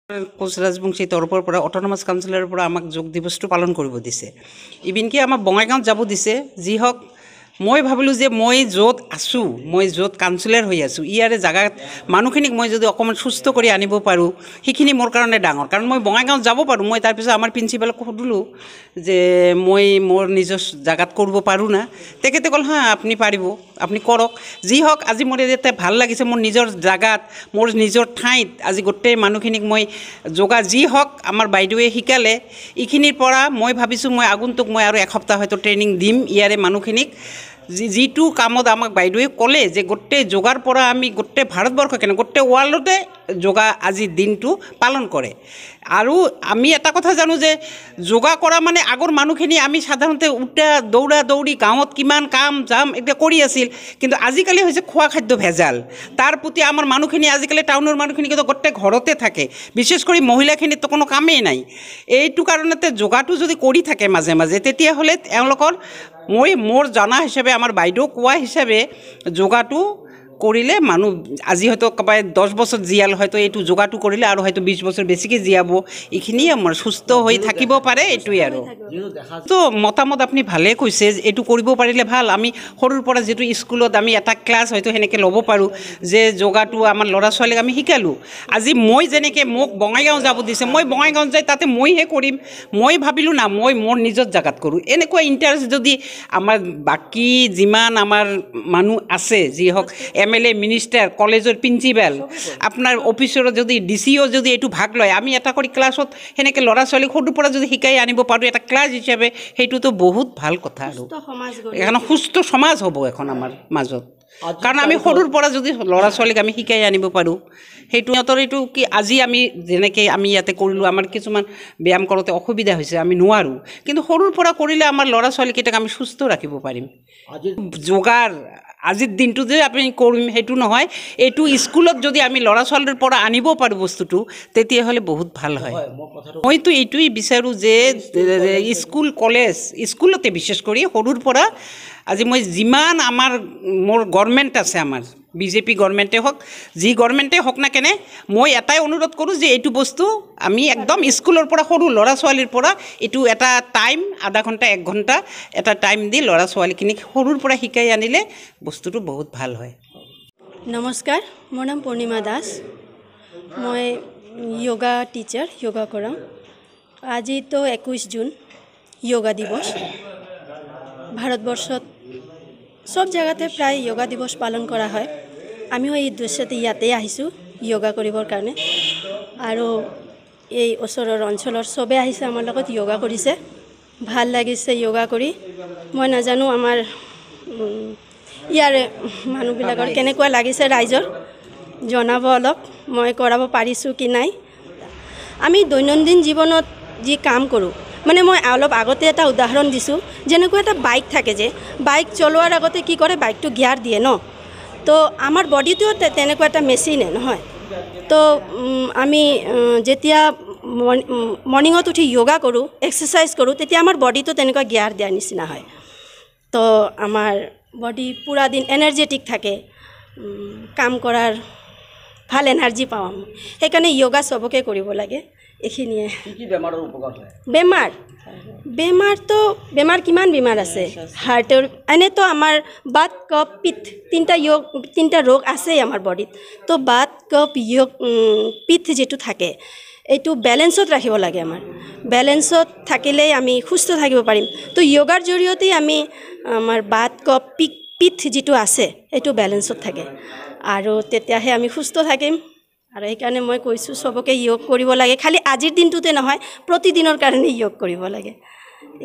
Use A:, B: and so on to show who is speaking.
A: কোচ ৰাজবংশী তৰফৰ পৰা অট'নমাছ কাউন্সিলৰ পৰা আমাক যোগ দিৱসটো পালন কৰিব দিছে। ইভিনকি আমাৰ বঙাইগাঁৱত যাব দিছে। যি হওক মই ভাবিলোঁ যে মই য'ত আছোঁ, মই য'ত কাউন্সিলৰ হৈ আছোঁ, ইয়াৰে জাগাত মানুহখিনিক মই যদি অকণমান সুস্থ কৰি আনিব পাৰোঁ, সেইখিনি মোৰ কাৰণে ডাঙৰ। কাৰণ মই বঙাইগাঁৱত যাব পাৰোঁ। মই তাৰপিছত আমাৰ প্ৰিন্সিপালক সুধিলোঁ যে মই মোৰ নিজৰ জাগাত কৰিব পাৰোঁ না। তেখেতে ক'ল হা আপুনি পাৰিব, আপুনি কৰক। যি হওক আজি মোৰ ইয়াতে ভাল লাগিছে, মোৰ নিজৰ জাগাত, মোৰ নিজৰ ঠাইত আজি গোটেই মানুহখিনিক মই যোগা যি হওক আমাৰ বাইদেৱে শিকালে। এইখিনিৰ পৰা মই ভাবিছোঁ মই আগন্তুক মই আৰু এসপ্তাহ হয়তো ট্ৰেইনিং দিম ইয়াৰে মানুহখিনিক। যিটো কামত আমাক বাইদেৱে ক'লে যে গোটেই যোগাৰ পৰা আমি গোটেই ভাৰতবৰ্ষ কেনে গোটেই ৱৰ্ল্ডতে যোগা আজিৰ দিনটো পালন কৰে। আৰু আমি এটা কথা জানো যে যোগা কৰা মানে আগৰ মানুহখিনি আমি সাধাৰণতে দৌৰা দৌৰি গাঁৱত কিমান কাম জাম এতিয়া কৰি আছিল, কিন্তু আজিকালি হৈছে খোৱা খাদ্য ভেজাল। তাৰ প্ৰতি আমাৰ মানুহখিনি আজিকালি টাউনৰ মানুহখিনি কিন্তু গোটেই ঘৰতে থাকে, বিশেষ কৰি মহিলাখিনিতো কোনো কামেই নাই। এইটো কাৰণতে যোগাটো যদি কৰি থাকে মাজে মাজে তেতিয়াহ'লে তেওঁলোকৰ মোৰ জনা হিচাপে আমাৰ বাইদেউ কোৱা হিচাপে যোগাটো কৰিলে মানুহ আজি হয়তো কাবাই 10 বছৰ জীয়াল, হয়তো এইটো যোগাটো কৰিলে আৰু হয়তো 20 বছৰ বেছিকৈ জীয়াব। এইখিনিয়ে আমাৰ সুস্থ হৈ থাকিব পাৰে, এইটোৱে আৰু। তো মতামত আপুনি ভালেই কৈছে, এইটো কৰিব পাৰিলে ভাল। আমি সৰুৰ পৰা যিটো স্কুলত আমি এটা ক্লাছ হয়তো সেনেকৈ ল'ব পাৰোঁ যে যোগাটো আমাৰ ল'ৰা ছোৱালীক আমি শিকালোঁ। আজি মই যেনেকৈ মোক বঙাইগাঁও যাব দিছে, মই বঙাইগাঁৱত যাই তাতে মইহে কৰিম। মই ভাবিলোঁ না মই মোৰ নিজৰ জাগাত কৰোঁ। এনেকুৱা ইণ্টাৰেষ্ট যদি আমাৰ বাকী যিমান আমাৰ মানুহ আছে, যি হওক MLA, মিনিষ্টাৰ, কলেজৰ প্ৰিন্সিপাল, আপোনাৰ অফিচৰত যদি DCO যদি এইটো ভাগ লয়, আমি এটা কৰি ক্লাছত সেনেকৈ ল'ৰা ছোৱালীক সৰুৰ পৰা যদি শিকাই আনিব পাৰোঁ এটা ক্লাছ হিচাপে, সেইটোতো বহুত ভাল কথা। আৰু এখন সুস্থ সমাজ হ'ব এখন আমাৰ মাজত। কাৰণ আমি সৰুৰ পৰা যদি ল'ৰা ছোৱালীক আমি শিকাই আনিব পাৰোঁ, সেইটো সিহঁতৰ এইটো কি আজি আমি যেনেকৈ আমি ইয়াতে কৰিলোঁ, আমাৰ কিছুমান ব্যায়াম কৰোঁতে অসুবিধা হৈছে, আমি নোৱাৰোঁ, কিন্তু সৰুৰ পৰা কৰিলে আমাৰ ল'ৰা ছোৱালীকেইটাক আমি সুস্থ ৰাখিব পাৰিম। যোগাৰ আজিৰ দিনটো যে আমি কৰিম সেইটো নহয়, এইটো স্কুলত যদি আমি ল'ৰা ছোৱালীৰ পৰা আনিব পাৰোঁ বস্তুটো, তেতিয়াহ'লে বহুত ভাল হয়। মইতো এইটোৱেই বিচাৰোঁ যে স্কুল কলেজ স্কুলতে বিশেষ কৰি সৰুৰ পৰা আজি মই যিমান মোৰ গভৰ্ণমেণ্ট আছে, আমাৰ BJP গভৰ্ণমেণ্টে হওক, যি গভৰ্ণমেণ্টে হওক না কেনে, মই এটাই অনুৰোধ কৰোঁ যে এইটো বস্তু আমি একদম স্কুলৰ পৰা সৰু ল'ৰা ছোৱালীৰ পৰা এইটো এটা টাইম, আধা ঘণ্টা 1 ঘণ্টা এটা টাইম দি ল'ৰা ছোৱালীখিনিক সৰুৰ পৰা শিকাই আনিলে বস্তুটো বহুত ভাল হয়।
B: নমস্কাৰ, মোৰ নাম পূৰ্ণিমা দাস। মই য়োগা টিচাৰ, য়োগা কৰাওঁ। আজিতো 21 জুন য়োগা দিৱস। ভাৰতবৰ্ষত সব জেগাতে প্ৰায় য়োগা দিৱস পালন কৰা হয়। আমিও এই উদ্দেশ্যতে ইয়াতে আহিছোঁ য়োগা কৰিবৰ কাৰণে। আৰু এই ওচৰৰ অঞ্চলৰ চবে আহিছে আমাৰ লগত, য়োগা কৰিছে, ভাল লাগিছে য়োগা কৰি। মই নাজানো আমাৰ ইয়াৰে মানুহবিলাকৰ কেনেকুৱা লাগিছে, ৰাইজৰ জনাব অলপ, মই কৰাব পাৰিছোঁ কি নাই। আমি দৈনন্দিন জীৱনত যি কাম কৰোঁ, মানে মই অলপ আগতে এটা উদাহৰণ দিছোঁ, যেনেকুৱা এটা বাইক থাকে যে বাইক চলোৱাৰ আগতে কি কৰে, বাইকটো গিয়াৰ দিয়ে ন। তো আমাৰ বডিটোও তেনেকুৱা এটা মেচিনে নহয়। তো আমি যেতিয়া মৰ্ণিঙত উঠি য়োগা কৰোঁ, এক্সাৰচাইজ কৰোঁ, তেতিয়া আমাৰ বডিটো তেনেকুৱা গিয়াৰ দিয়াৰ নিচিনা হয়। তো আমাৰ বডি পুৰা দিন এনাৰ্জেটিক থাকে, কাম কৰাৰ ভাল এনাৰ্জি পাওঁ। সেইকাৰণে য়োগা চবকে কৰিব লাগে। এইখিনিয়ে।
C: বেমাৰৰ উপকাৰ হয়?
B: বেমাৰ কিমান বেমাৰ আছে, হাৰ্টৰ, এনেতো আমাৰ বাত, কফ, পিত্ত তিনিটা ৰোগ আছেই আমাৰ বডিত। তো বাত, কফ, পিত্ত যিটো থাকে, এইটো বেলেঞ্চত ৰাখিব লাগে। আমাৰ বেলেঞ্চত থাকিলেই আমি সুস্থ থাকিব পাৰিম। তো য়োগাৰ জৰিয়তেই আমি আমাৰ বাত, কফ, পিত্ত যিটো আছে এইটো বেলেঞ্চত থাকে, আৰু তেতিয়াহে আমি সুস্থ থাকিম। আৰু সেইকাৰণে মই কৈছোঁ চবকে য়োগ কৰিব লাগে। খালি আজিৰ দিনটোতে নহয়, প্ৰতিদিনৰ কাৰণে য়োগ কৰিব লাগে।